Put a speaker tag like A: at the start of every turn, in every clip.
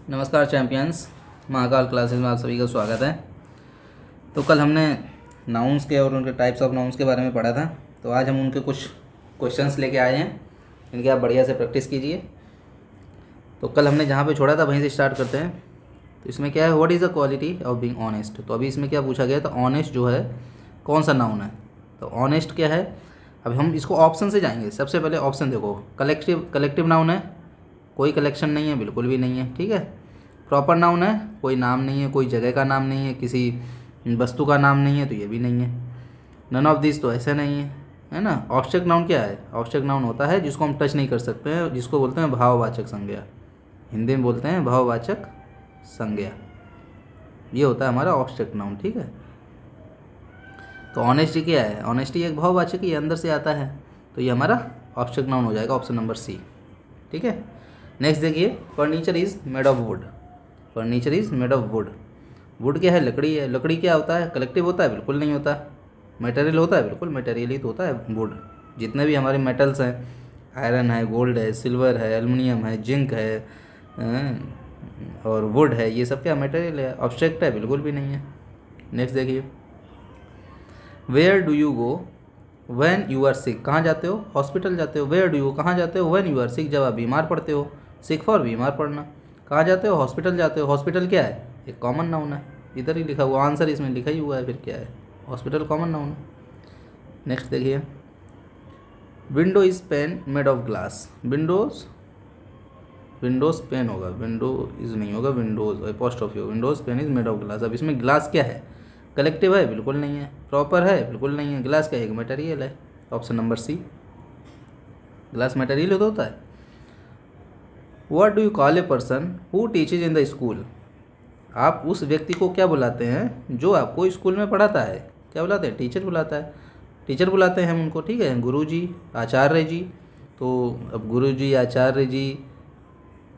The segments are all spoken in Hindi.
A: नमस्कार चैम्पियंस, महाकाल क्लासेस में आप सभी का स्वागत है। तो कल हमने नाउन्स के और उनके टाइप्स ऑफ नाउन्स के बारे में पढ़ा था। तो आज हम उनके कुछ क्वेश्चंस लेके आए हैं, इनकी आप बढ़िया से प्रैक्टिस कीजिए। तो कल हमने जहाँ पे छोड़ा था वहीं से स्टार्ट करते हैं। तो इसमें क्या है, what is the quality of being honest. तो अभी इसमें क्या पूछा गया, तो ऑनेस्ट जो है कौन सा नाउन है। तो ऑनेस्ट क्या है, अब हम इसको ऑप्शन से जाएंगे। सबसे पहले ऑप्शन देखो, कलेक्टिव नाउन है, कोई कलेक्शन नहीं है, बिल्कुल भी नहीं है, ठीक है। प्रॉपर नाउन है, कोई नाम नहीं है, कोई जगह का नाम नहीं है, किसी वस्तु का नाम नहीं है, तो ये भी नहीं है। नन ऑफ दिस तो ऐसे नहीं है ना। ऑब्जेक्ट नाउन क्या है, ऑब्जेक्ट नाउन होता है जिसको हम टच नहीं कर सकते हैं, जिसको बोलते हैं भाववाचक संज्ञा। हिंदी में बोलते हैं भाववाचक संज्ञा, ये होता है हमारा ऑब्जेक्ट नाउन, ठीक है। तो ऑनेस्टी क्या है, ऑनेस्टी एक भाववाचक ही अंदर से आता है, तो ये हमारा ऑब्जेक्ट नाउन हो जाएगा, ऑप्शन नंबर सी, ठीक है। नेक्स्ट देखिए, furniture is made of would. Furniture is made of would. Would क्या है, लकड़ी है। लकड़ी क्या होता है, कलेक्टिव होता है, बिल्कुल नहीं होता। मटेरियल होता है, बिल्कुल मटेरियल ही तो होता है वुड। जितने भी हमारे मेटल्स हैं, आयरन है, गोल्ड है, सिल्वर है, एल्युमिनियम है, जिंक है और वुड है, ये सब क्या मटेरियल है, ऑब्जेक्ट है, बिल्कुल भी नहीं है। नेक्स्ट देखिए, where do you go when you are sick. कहाँ जाते हो, हॉस्पिटल जाते हो। वेयर डू यू, कहाँ जाते हो, व्हेन यू आर सिक, जब आप बीमार पड़ते हो। सिक फॉर बीमार पड़ना। कहाँ जाते हो, हॉस्पिटल जाते हो। हॉस्पिटल क्या है, एक कॉमन नाउन है, इधर ही लिखा हुआ, आंसर इसमें लिखा ही हुआ है, फिर क्या है, हॉस्पिटल कॉमन नाउन है। नेक्स्ट देखिए, window is pane made of glass. Window's pane होगा, विंडो इज़ नहीं होगा, विंडोज़ एपोस्ट्रोफी हो, window's pane is made of glass. अब इसमें ग्लास क्या है, कलेक्टिव है, बिल्कुल नहीं है। प्रॉपर है, बिल्कुल नहीं है। ग्लास क्या है, एक मटेरियल है, option number C, glass material होता है। What do you call a person who teaches in the school. आप उस व्यक्ति को क्या बुलाते हैं जो आपको स्कूल में पढ़ाता है, क्या बुलाते हैं, टीचर बुलाता है, टीचर बुलाते हैं हम उनको, ठीक है। गुरु जी, आचार्य जी। तो अब गुरु जी, आचार्य जी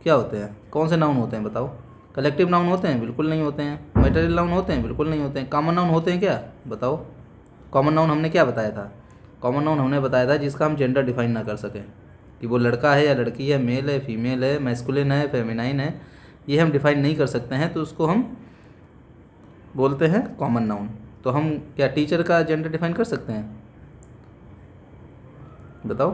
A: क्या होते हैं, कौन से नाउन होते हैं बताओ। कलेक्टिव नाउन होते हैं, बिल्कुल नहीं होते हैं। मटेरियल नाउन होते हैं, बिल्कुल नहीं होते हैं। कॉमन नाउन होते हैं क्या, बताओ। कॉमन नाउन हमने क्या बताया था, कॉमन नाउन हमने बताया था जिसका हम जेंडर डिफाइन ना कर सकें, कि वो लड़का है या लड़की है, मेल है, फीमेल है, मैस्कुलिन है, फेमिनाइन है, ये हम डिफाइन नहीं कर सकते हैं, तो उसको हम बोलते हैं कॉमन नाउन। तो हम क्या टीचर का जेंडर डिफाइन कर सकते हैं, बताओ।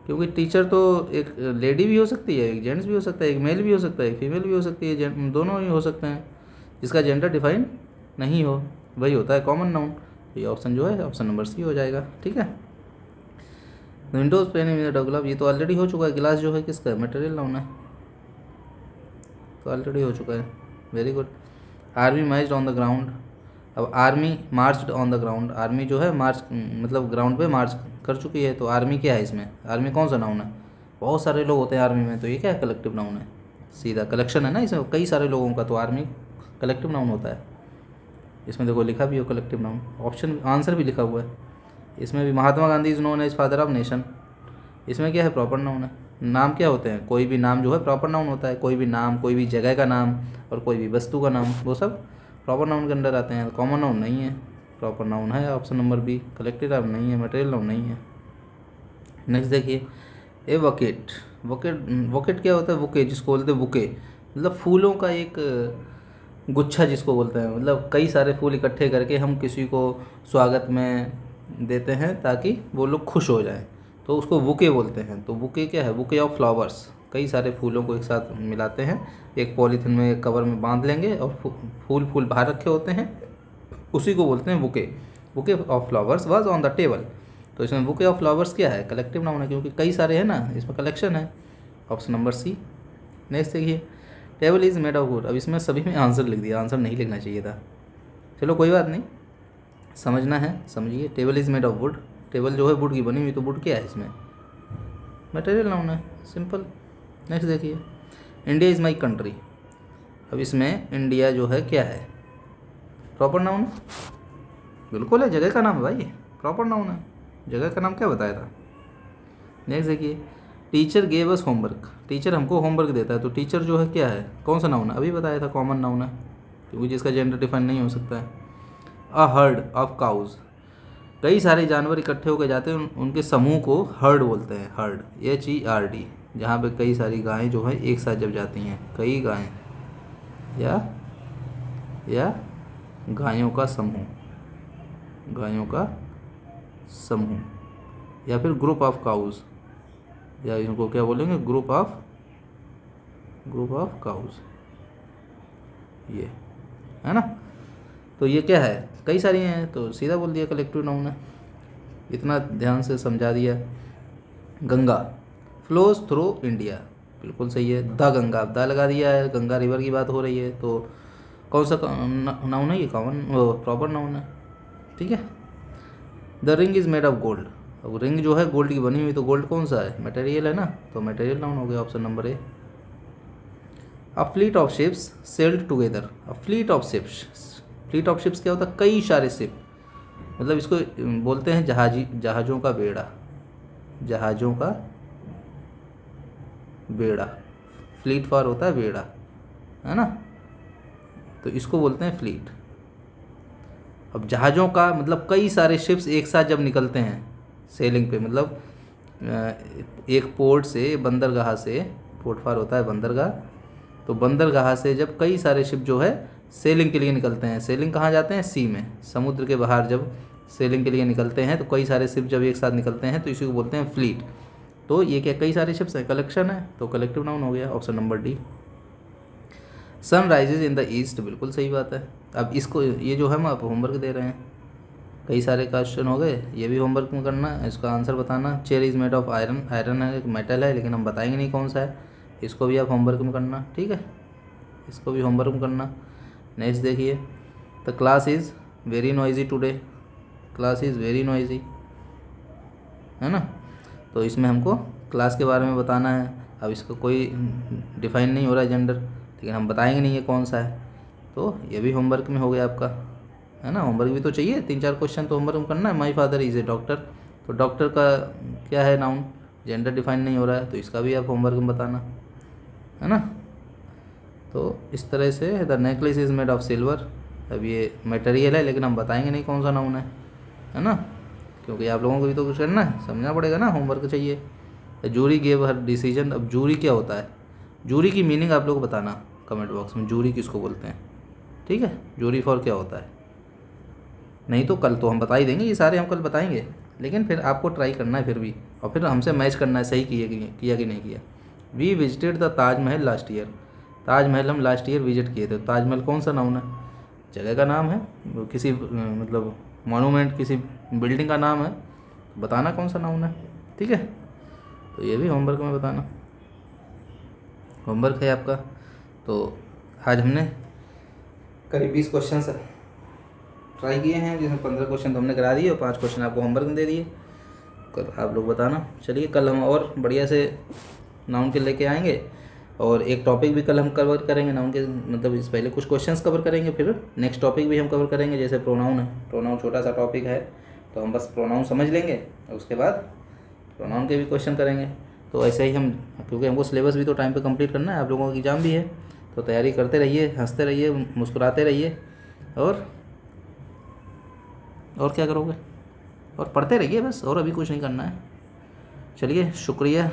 A: क्योंकि टीचर तो एक लेडी भी हो सकती है, एक जेंट्स भी हो सकता है, एक मेल भी हो सकता है, एक फीमेल भी हो सकती है, दोनों ही हो सकते हैं। जिसका जेंडर डिफाइन नहीं हो वही होता है कॉमन नाउन। ये ऑप्शन जो है, ऑप्शन नंबर सी हो जाएगा, ठीक है। Windows pain in the glass, ये तो ऑलरेडी हो चुका है। गिलास जो है किसका, मटेरियल नाउन है, तो ऑलरेडी हो चुका है, very good. Army marched on the ground. अब army marched on the ground, army जो है मार्च मतलब ग्राउंड पे मार्च कर चुकी है, तो आर्मी क्या है इसमें, आर्मी कौन सा नाउन है, बहुत सारे लोग होते हैं आर्मी में, तो ये क्या है, कलेक्टिव नाउन है, सीधा कलेक्शन है ना इसमें, कई सारे लोगों का, तो आर्मी कलेक्टिव नाउन होता है। इसमें देखो लिखा भी हो कलेक्टिव नाउन, ऑप्शन आंसर भी लिखा हुआ है। इसमें भी Mahatma Gandhi is known as father of nation, इसमें क्या है, प्रॉपर नाउन है। नाम क्या होते हैं, कोई भी नाम जो है प्रॉपर नाउन होता है, कोई भी नाम, कोई भी जगह का नाम और कोई भी वस्तु का नाम, वो सब प्रॉपर नाउन के अंडर आते हैं। कॉमन नाउन नहीं है, प्रॉपर नाउन है, option number B. Collective noun नहीं है, मटेरियल नाउन नहीं है। नेक्स्ट देखिए, ए वकेट। वकेट क्या होता है, बुके, जिसको बोलते हैं बुके, मतलब फूलों का एक गुच्छा जिसको बोलते हैं, मतलब कई सारे फूल इकट्ठे करके हम किसी को स्वागत में देते हैं ताकि वो लोग खुश हो जाएं, तो उसको बुके बोलते हैं। तो बुके क्या है, बुके ऑफ फ्लावर्स, कई सारे फूलों को एक साथ मिलाते हैं, एक पॉलीथिन में, एक कवर में बांध लेंगे और फूल बाहर रखे होते हैं, उसी को बोलते हैं bouquet. Bouquet of flowers was on the table. तो इसमें बुके ऑफ फ्लावर्स क्या है, कलेक्टिव नाउन है, क्योंकि कई सारे हैं ना, इसमें कलेक्शन है, ऑप्शन नंबर सी। नेक्स्ट देखिए, table is made of would. अब इसमें सभी में आंसर लिख दिया, आंसर नहीं लिखना चाहिए था, चलो कोई बात नहीं, समझना है समझिए। Table is made of would, table जो है वुड की बनी हुई, तो वुड क्या है इसमें, मटेरियल नाउन है, सिंपल। नेक्स्ट देखिए, इंडिया इज़ माई कंट्री। अब इसमें इंडिया जो है क्या है, प्रॉपर नाउन है, बिल्कुल है, जगह का नाम है भाई, प्रॉपर नाउन है, जगह का नाम क्या बताया था। नेक्स्ट देखिए, teacher gave us homework. Teacher हमको होमवर्क देता है, तो टीचर जो है क्या है, कौन सा नाउन है, अभी बताया था, कॉमन नाउन है, क्योंकि जिसका जेंडर डिफाइन नहीं हो सकता है। अ हर्ड ऑफ काउज, कई सारे जानवर इकट्ठे होकर जाते हैं, उनके समूह को हर्ड बोलते हैं, हर्ड, HERD, जहाँ पे कई सारी गायें जो है एक साथ जब जाती हैं, कई गायें, या गायों का समूह, गायों का समूह, या फिर ग्रुप ऑफ काउज, या इनको क्या बोलेंगे, ग्रुप ऑफ काउज, ये है ना। तो ये क्या है, कई सारी हैं, तो सीधा बोल दिया कलेक्टिव नाउन है, इतना ध्यान से समझा दिया। गंगा फ्लोज थ्रू इंडिया, बिल्कुल सही है। द गंगा, द लगा दिया है, गंगा रिवर की बात हो रही है, तो कौन सा नाउन है ये, कॉमन प्रॉपर नाउन है, ठीक है। The ring is made of gold, अब रिंग जो है गोल्ड की बनी हुई, तो गोल्ड कौन सा है, मटेरियल है ना, तो मटेरियल नाउन हो गया, option number A. A fleet of ships sailed together, a fleet of ships, fleet of ships क्या होता है, कई सारे शिप, मतलब इसको बोलते हैं जहाज़ों का बेड़ा, जहाज़ों का बेड़ा, फ्लीट फॉर होता है बेड़ा, है ना, तो इसको बोलते हैं फ्लीट। अब जहाज़ों का मतलब कई सारे शिप्स एक साथ जब निकलते हैं सेलिंग पे, मतलब एक पोर्ट से, बंदरगाह से, पोर्ट फॉर होता है बंदरगाह, तो बंदरगाह से जब कई सारे शिप जो है सेलिंग के लिए निकलते हैं, सेलिंग कहाँ जाते हैं, सी में, समुद्र के बाहर जब सेलिंग के लिए निकलते हैं, तो कई सारे शिप जब एक साथ निकलते हैं तो इसी को बोलते हैं फ्लीट। तो ये क्या, कई सारे शिप्स हैं, कलेक्शन है, तो कलेक्टिव नाउन हो गया, option number D. Sun rises in the east, बिल्कुल सही बात है। अब इसको, ये जो है हम आप होमवर्क दे रहे हैं, कई सारे क्वेश्चन हो गए, ये भी होमवर्क में करना, इसका आंसर बताना। Chair is made of iron, iron है, एक मेटल है, लेकिन हम बताएंगे नहीं कौन सा है, इसको भी आप होमवर्क में करना, ठीक है, इसको भी होमवर्क में करना। नेक्स्ट देखिए, the class is very noisy today, class is very noisy, है ना, तो इसमें हमको क्लास के बारे में बताना है। अब इसका कोई डिफाइन नहीं हो रहा है जेंडर, लेकिन हम बताएंगे नहीं ये कौन सा है, तो ये भी होमवर्क में हो गया आपका, है ना। होमवर्क भी तो चाहिए, 3-4 क्वेश्चन तो होमवर्क में करना है। My father is a doctor, तो डॉक्टर का क्या है नाउन, जेंडर डिफाइन नहीं हो रहा है, तो इसका भी आप होमवर्क में बताना, है ना। तो इस तरह से the necklace is made of silver, अब ये मटेरियल है, लेकिन हम बताएंगे नहीं कौन सा नाउन है ना, क्योंकि आप लोगों को भी तो कुछ करना है, समझना पड़ेगा ना, होमवर्क चाहिए। जूरी गेव हर डिसीजन, अब जूरी क्या होता है, जूरी की मीनिंग आप लोग बताना कमेंट बॉक्स में, जूरी किसको बोलते हैं, ठीक है, जूरी फॉर क्या होता है, नहीं तो कल तो हम बता ही देंगे, ये सारे हम कल बताएंगे, लेकिन फिर आपको ट्राई करना है फिर भी, और फिर हमसे मैच करना है सही किया कि नहीं किया। We visited the Taj Mahal last year, Taj Mahal हम लास्ट ईयर विजिट किए थे, ताजमहल कौन सा नाउन है, जगह का नाम है, किसी मतलब मॉन्यूमेंट, किसी बिल्डिंग का नाम है, बताना कौन सा नाउन है, ठीक है। तो ये भी होमवर्क में बताना, होमवर्क है आपका। तो आज हमने करीब 20 क्वेश्चन ट्राई किए हैं, जिसमें 15 क्वेश्चन तो हमने करा दिए और 5 क्वेश्चन आपको होमवर्क में दे दिए, कल आप लोग बताना। चलिए कल हम और बढ़िया से नाउन के लेके आएंगे, और एक टॉपिक भी कल हम कवर करेंगे नाउन के, मतलब इस पहले कुछ क्वेश्चंस कवर करेंगे, फिर नेक्स्ट टॉपिक भी हम कवर करेंगे, जैसे प्रोनाउन है, प्रोनाउन छोटा सा टॉपिक है, तो हम बस प्रोनाउन समझ लेंगे और उसके बाद प्रोनाउन के भी क्वेश्चन करेंगे। तो ऐसे ही हम, क्योंकि हमको सिलेबस भी तो टाइम पे कंप्लीट करना है, आप लोगों की एग्ज़ाम भी है, तो तैयारी करते रहिए, हंसते रहिए, मुस्कुराते रहिए, और क्या करोगे, और पढ़ते रहिए बस, और अभी कुछ नहीं करना है। चलिए शुक्रिया।